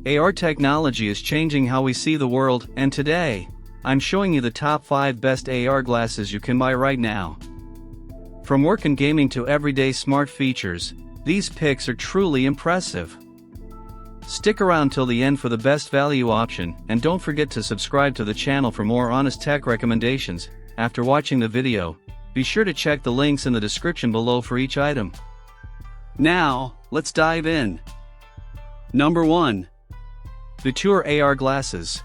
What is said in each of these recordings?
AR technology is changing how we see the world, and today, I'm showing you the top 5 best AR glasses you can buy right now. From work and gaming to everyday smart features, these picks are truly impressive. Stick around till the end for the best value option, and don't forget to subscribe to the channel for more honest tech recommendations. After watching the video, be sure to check the links in the description below for each item. Now, let's dive in. Number 1. VITURE AR Glasses.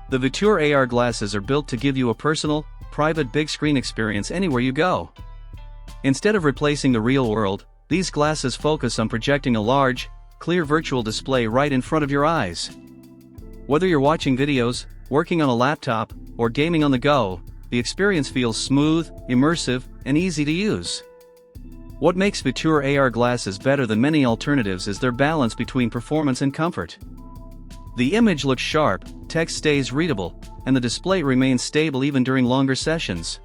The VITURE AR glasses are built to give you a personal, private big screen experience anywhere you go. Instead of replacing the real world, these glasses focus on projecting a large, clear virtual display right in front of your eyes. Whether you're watching videos, working on a laptop, or gaming on the go, the experience feels smooth, immersive, and easy to use. What makes VITURE AR glasses better than many alternatives is their balance between performance and comfort. The image looks sharp, text stays readable, and the display remains stable even during longer sessions.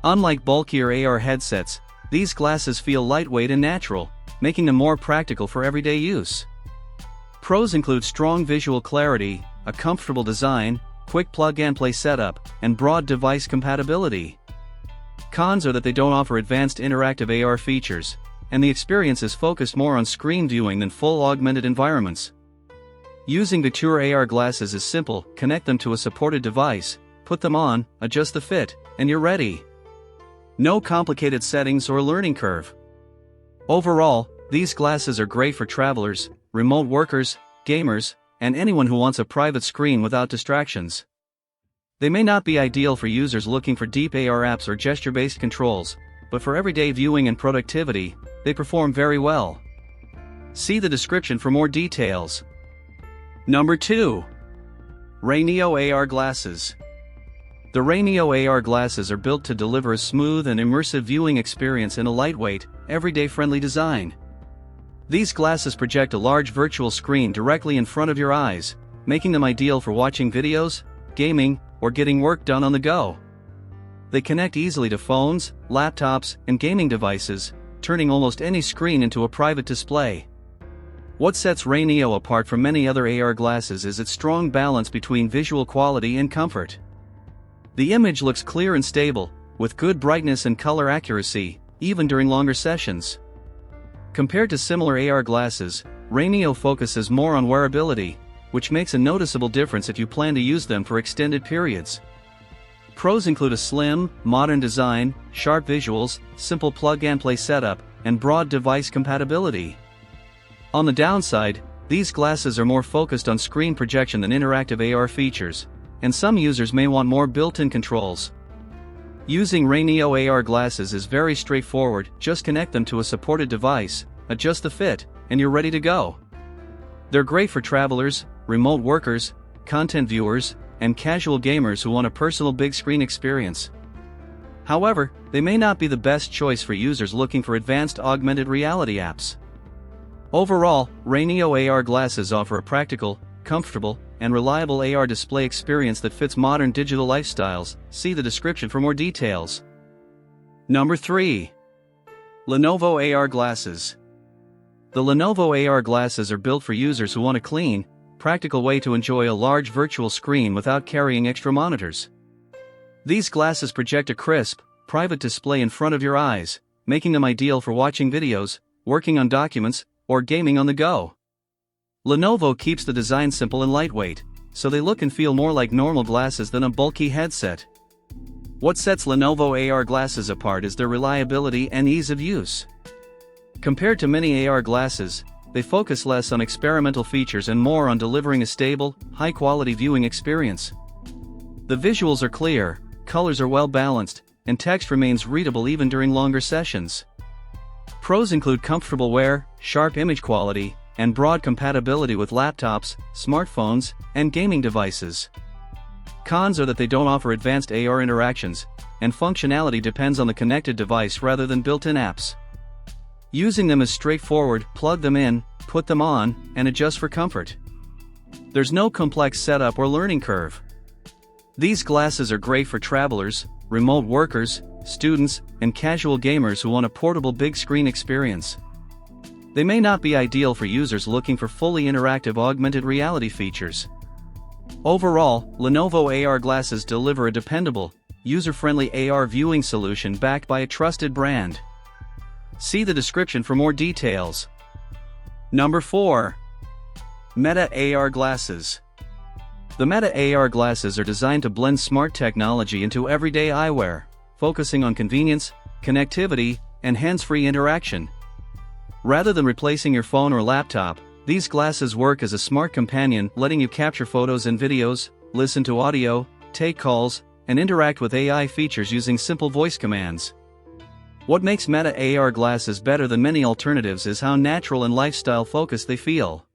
Unlike bulkier AR headsets, these glasses feel lightweight and natural, making them more practical for everyday use. Pros include strong visual clarity, a comfortable design, quick plug-and-play setup, and broad device compatibility. Cons are that they don't offer advanced interactive AR features, and the experience is focused more on screen viewing than full augmented environments. Using VITURE AR glasses is simple: connect them to a supported device, put them on, adjust the fit, and you're ready. No complicated settings or learning curve. Overall, these glasses are great for travelers, remote workers, gamers, and anyone who wants a private screen without distractions. They may not be ideal for users looking for deep AR apps or gesture-based controls, but for everyday viewing and productivity, they perform very well. See the description for more details. Number 2. RayNeo AR Glasses. The RayNeo AR glasses are built to deliver a smooth and immersive viewing experience in a lightweight, everyday-friendly design. These glasses project a large virtual screen directly in front of your eyes, making them ideal for watching videos, gaming, or getting work done on the go. They connect easily to phones, laptops, and gaming devices, turning almost any screen into a private display. What sets RayNeo apart from many other AR glasses is its strong balance between visual quality and comfort. The image looks clear and stable, with good brightness and color accuracy, even during longer sessions. Compared to similar AR glasses, RayNeo focuses more on wearability, which makes a noticeable difference if you plan to use them for extended periods. Pros include a slim, modern design, sharp visuals, simple plug-and-play setup, and broad device compatibility. On the downside, these glasses are more focused on screen projection than interactive AR features, and some users may want more built-in controls. Using RayNeo AR glasses is very straightforward: just connect them to a supported device, adjust the fit, and you're ready to go. They're great for travelers, remote workers, content viewers, and casual gamers who want a personal big screen experience. However, they may not be the best choice for users looking for advanced augmented reality apps. Overall, RayNeo AR glasses offer a practical, comfortable, and reliable AR display experience that fits modern digital lifestyles. See the description for more details. Number 3. Lenovo AR Glasses. The Lenovo AR glasses are built for users who want a clean, practical way to enjoy a large virtual screen without carrying extra monitors. These glasses project a crisp, private display in front of your eyes, making them ideal for watching videos, working on documents, or gaming on the go. Lenovo keeps the design simple and lightweight, so they look and feel more like normal glasses than a bulky headset. What sets Lenovo AR glasses apart is their reliability and ease of use. Compared to many AR glasses, they focus less on experimental features and more on delivering a stable, high-quality viewing experience. The visuals are clear, colors are well balanced, and text remains readable even during longer sessions. Pros include comfortable wear, sharp image quality, and broad compatibility with laptops, smartphones, and gaming devices. Cons are that they don't offer advanced AR interactions, and functionality depends on the connected device rather than built-in apps. Using them is straightforward: plug them in, put them on, and adjust for comfort. There's no complex setup or learning curve. These glasses are great for travelers, remote workers, students, and casual gamers who want a portable big screen experience. They may not be ideal for users looking for fully interactive augmented reality features. Overall, Lenovo AR glasses deliver a dependable, user-friendly AR viewing solution backed by a trusted brand. See the description for more details. Number 4. Meta AR Glasses. The Meta AR glasses are designed to blend smart technology into everyday eyewear, focusing on convenience, connectivity, and hands-free interaction. Rather than replacing your phone or laptop, these glasses work as a smart companion, letting you capture photos and videos, listen to audio, take calls, and interact with AI features using simple voice commands. What makes Meta AR glasses better than many alternatives is how natural and lifestyle-focused they feel.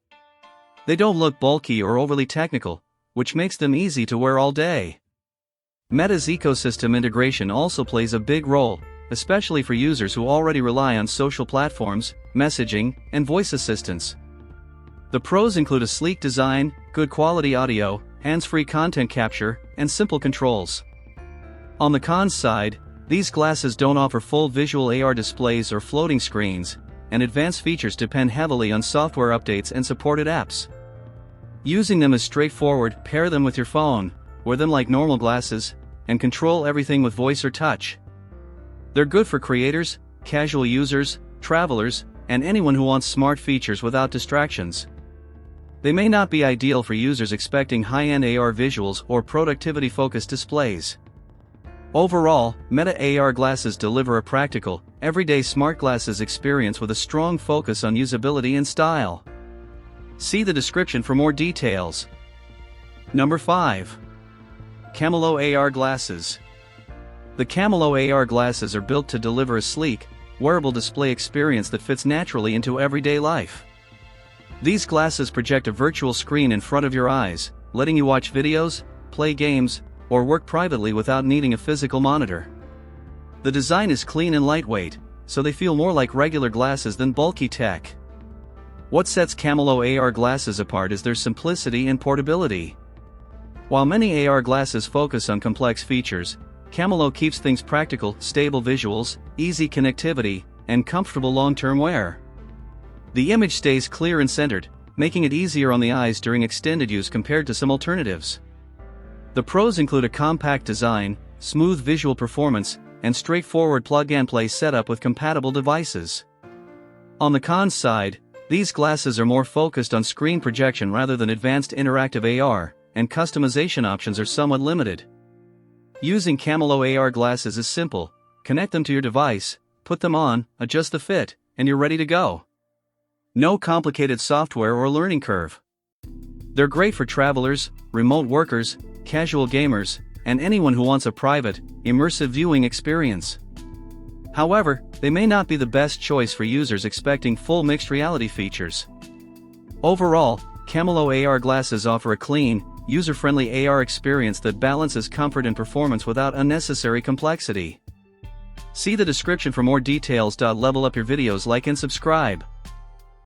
They don't look bulky or overly technical, which makes them easy to wear all day. Meta's ecosystem integration also plays a big role, especially for users who already rely on social platforms, messaging, and voice assistants. The pros include a sleek design, good quality audio, hands-free content capture, and simple controls. On the cons side, these glasses don't offer full visual AR displays or floating screens, and advanced features depend heavily on software updates and supported apps. Using them is straightforward. Pair them with your phone, wear them like normal glasses, and control everything with voice or touch. They're good for creators, casual users, travelers, and anyone who wants smart features without distractions. They may not be ideal for users expecting high-end AR visuals or productivity-focused displays. Overall, Meta AR glasses deliver a practical, everyday smart glasses experience with a strong focus on usability and style. See the description for more details. Number 5. CHAMELO AR Glasses. The CHAMELO AR glasses are built to deliver a sleek, wearable display experience that fits naturally into everyday life. These glasses project a virtual screen in front of your eyes, letting you watch videos, play games, or work privately without needing a physical monitor. The design is clean and lightweight, so they feel more like regular glasses than bulky tech. What sets CHAMELO AR glasses apart is their simplicity and portability. While many AR glasses focus on complex features, CHAMELO keeps things practical, stable visuals, easy connectivity, and comfortable long-term wear. The image stays clear and centered, making it easier on the eyes during extended use compared to some alternatives. The pros include a compact design, smooth visual performance, and straightforward plug-and-play setup with compatible devices. On the cons side, these glasses are more focused on screen projection rather than advanced interactive AR, and customization options are somewhat limited. Using CHAMELO AR glasses is simple. Connect them to your device, put them on, adjust the fit, and you're ready to go. No complicated software or learning curve. They're great for travelers, remote workers, casual gamers, and anyone who wants a private, immersive viewing experience. However, they may not be the best choice for users expecting full mixed reality features. Overall, CHAMELO AR glasses offer a clean, user-friendly AR experience that balances comfort and performance without unnecessary complexity. See the description for more details. Level up your videos, like and subscribe.